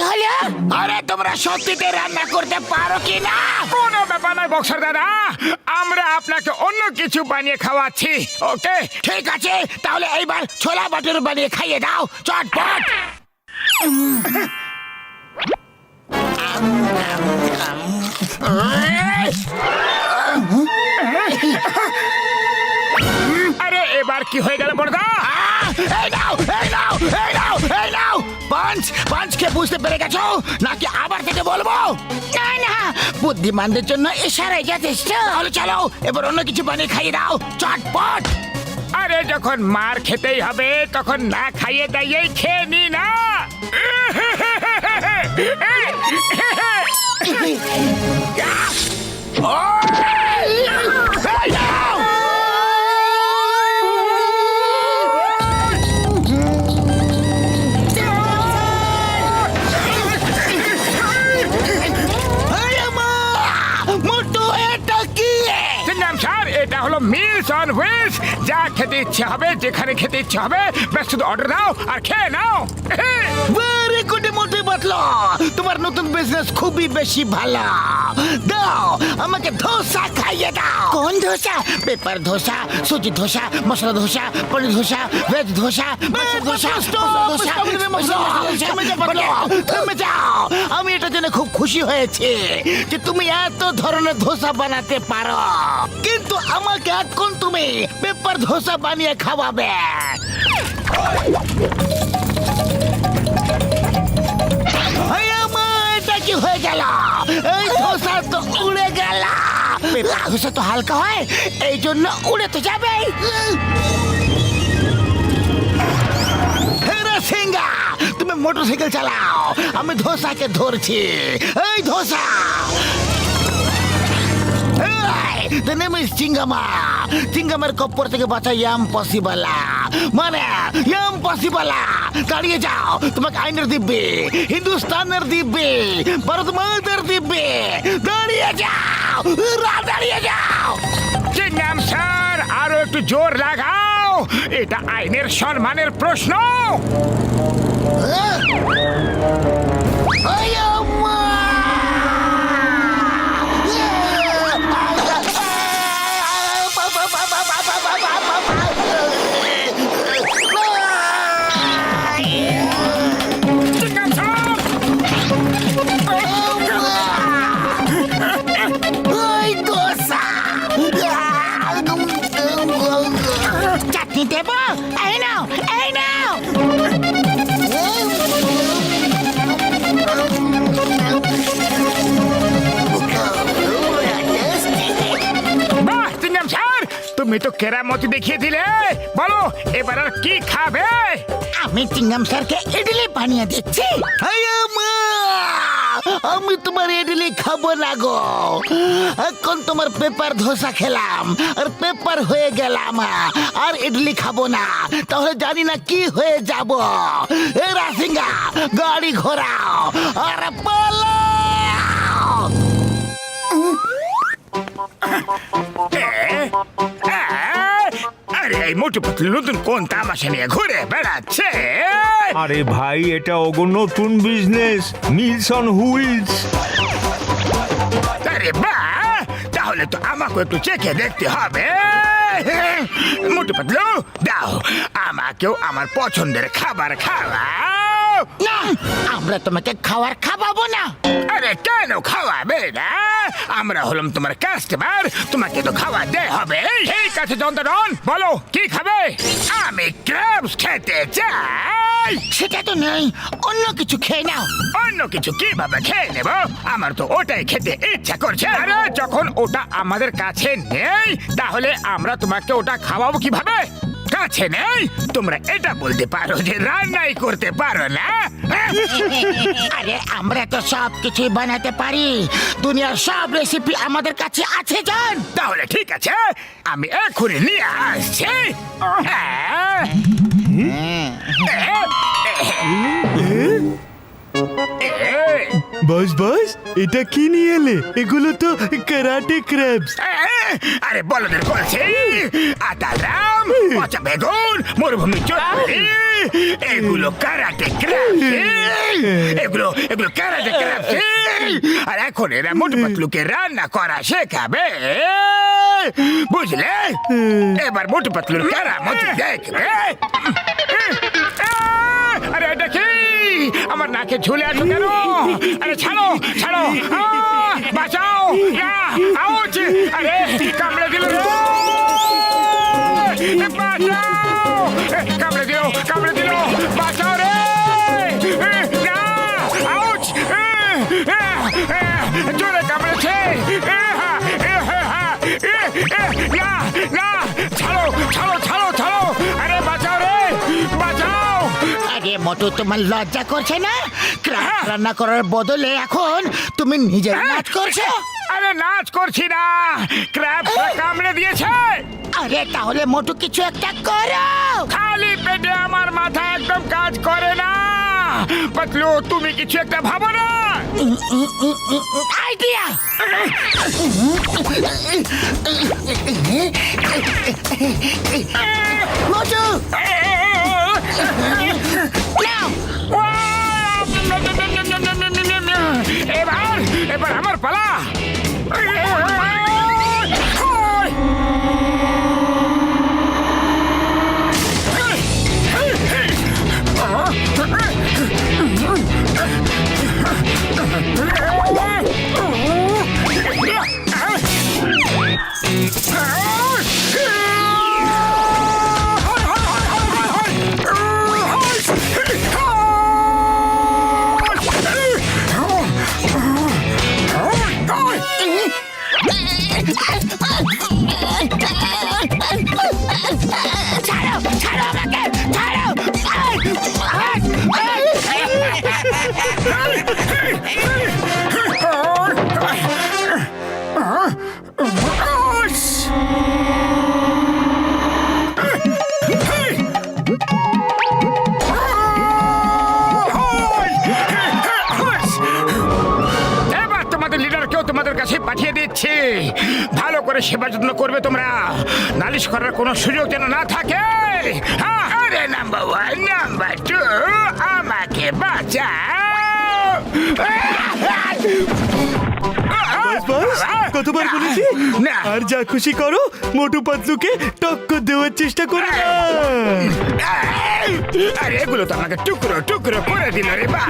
হলো? আরে তোমরা সত্যিতে রান্না করতে পারো কি না? কোনো ব্যাপার নয় বক্সার দাদা, আমরা আপনাকে অন্য কিছু বানিয়ে খাওয়াচ্ছি। ওকে, ঠিক আছে, তাহলে এইবার ছোলা বাটুর বানিয়ে খাইয়ে দাও চটপট। আরে এবার কি হয়ে গেল বড়দা? এই নাও, এই নাও, এই নাও, এই নাও। পাঁচকে বুঝতে পেরে গেছো নাকি আবার থেকে বলবো? না না, বুদ্ধিমানদের জন্য ইশারাই যথেষ্ট। তাহলে চলো এবার অন্য কিছু বানিয়ে খাইয়ে দাও চটপট। আরে যখন মার খেতেই হবে তখন না খাইয়ে দাইয়েই খেয়ে নি না। এই নাও। মোটু, এটা কি? চিনলাম স্যার, এটা হলো মিলস অন হুইলস। যা খেতে ইচ্ছে হবে, যেখানে খেতে ইচ্ছে হবে, ব্যাস শুধু অর্ডার দাও আর খেয়ে নাও। ভেরি গুড মোটু পাতলু, তোমার নতুন বিজনেস খুবই বেশি ভালো। দাও আমাকে ধোসা খাইয়ে দাও। কোন ধোসা? পেপার ধোসা, সুজি ধোসা, মশলা ধোসা, পনির ধোসা, ভেজ ধোসা, মাছের ধোসা, থেমে যাও। আমি এটা জেনে খুব খুশি হয়েছি যে তুমি এত ধরনের ধোসা বানাতে পারো, কিন্তু আমাকে এখন তুমি পেপার ধোসা বানিয়ে খাওয়াবে। এটা কি হয়ে গেল? এই ধোসা তো উড়ে গেল। পেপার ধোসা তো হালকা হয়, এই জন্য উড়ে তো যাবে। সিংহা, তুমি মোটরসাইকেল চালাও, আমি ধোসাকে ধরছি। এই ধোসা, The name is চিঙ্গামা। চিঙ্গামের কপ্পর থেকে বাঁচা ইম্পসিবল, মানে ইম্পসিবল। দাঁড়িয়ে যাও, তোমাকে আইনের দিব্যে, হিন্দুস্তানের দিব্যে, ভারত মাতার দিব্যে। দাঁড়িয়ে যাও, দাঁড়িয়ে যাও। চিনলাম স্যার, আরো একটু জোর লাগাও, এটা আইনের সম্মানের প্রশ্ন। চাটনি দেব? এই নাও, এই নাও। বাহ চিনলাম স্যার, তুমি তো কেরামতি দেখিয়ে দিলে। বলো এবার আর কি খাবে? আমি চিংগাম স্যারকে ইডলি বানিয়ে দিচ্ছি। আমি তোমার ইডলি খাবো না গো, এখন তোমার পেপার ধোসা খেলাম আর পেপার হয়ে গেলাম, আর ইডলি খাবো না। তাহলে জানি না কি হয়ে যাব। এ রাসিঙ্গা, গাড়ি ঘোরাও আর পালাও। আরে এই মোটু পাতলু নতুন কোন তামাশা নিয়ে ঘুরে বেড়াচ্ছে? আরে ভাই, এটা ওগো নতুন বিজনেস, মিলস অন হুইলস। আরে বাহ, তাহলে তো আমাকে একটু চেখে দেখতে হবে। মোটু পাতলু দাও, আমাকেও আমার পছন্দের খাবার খাওয়াও। না, আমরা তোমাকে খাওয়ার খাওয়াবো না। আরে কেন খাওয়াবে না? আমরা হলাম তোমার কাস্টমার, তোমাকে তো খাওয়াতে হবে। ঠিক আছে জন্তরন, বলো কি খাবে? আমি ক্র্যাবস খেতে চাই। সেটা তো নেই, অন্য কিছু খেয়ে নাও। অন্য কিছু কিভাবে খেয়ে নেব? আমার তো ওটাই খেতে ইচ্ছা করছে। আরে যখন ওটা আমাদের কাছে নেই, তাহলে আমরা তোমাকে ওটা খাওয়াবো কিভাবে? কাছে নেই, তোমরা এটা বলতে পারো যে রান্নাই করতে পারো না। আরে আমরা তো সব কিছুই বানাতে পারি, দুনিয়ার সব রেসিপি আমাদের কাছে আছে জান। তাহলে ঠিক আছে, আমি এক্ষুনি নিয়ে আসছি। বস বস, এটা কি নিয়ে এলে? এগুলো তো কারাটে ক্র্যাবস। আরে বলদের বলছি, আটা গ্রাম, পচা বেগুন, মরুভূমি চড়ি, এগুলো কারাটে ক্র্যাব এগুলো এগুলো কারাটে ক্র্যাব আর এখন এরা মোটু পাতলুকে রান্না করা শেখাবে বুঝলে এবার মোটু পাতলুর কারামত দেখবে আরে এটা কি আমার নাকে ঝুলে আছো কেন আরে ছাড়ো ছাড়ো বাঁচাও আউচ আরে কামড়ে দিল রে বাঁচাও কামড়ে দিল বাঁচাও রে আউচ জোরে কামড়েছে ছাড়ো ছাড়ো ছাড়ো ছাড়ো আরে বাঁচাও রে বাঁচাও আরে মোটু, তোমার লজ্জা করছে না? ক্র্যাব রান্না করার বদলে এখন তুমি নিজের নাচ করছো। আরে নাচ করছি না ক্র্যাব কামড়ে দিয়েছে আরে তাহলে মোটু কিছু একটা করো। খালি পেটে আমার মাথা একদম কাজ করে না পাতলু তুমি কিছু একটা ভাবো না আইডিয়া! মোটু, নাও। এবার এবার আমার পালা ছাড়ো, ছাড়ো আমাকে, ছাড়ো। এবার তোমাদের লিডারকেও তোমাদের কাছে পাঠিয়ে দিচ্ছি ভালো করে সেবা যত্ন করবে তোমরা নালিশ করার কোনো সুযোগ যেন না থাকে আরে নাম্বার 1 নাম্বার 2 আমাকে বাঁচাও বাস কতবার বলেছি না। আর যা খুশি করো, মোটু পাতলুকে টক্কর দেওয়ার চেষ্টা করো না। আরে এগুলো তো আমাকে টুকরো টুকরো করে দিল রে বাবা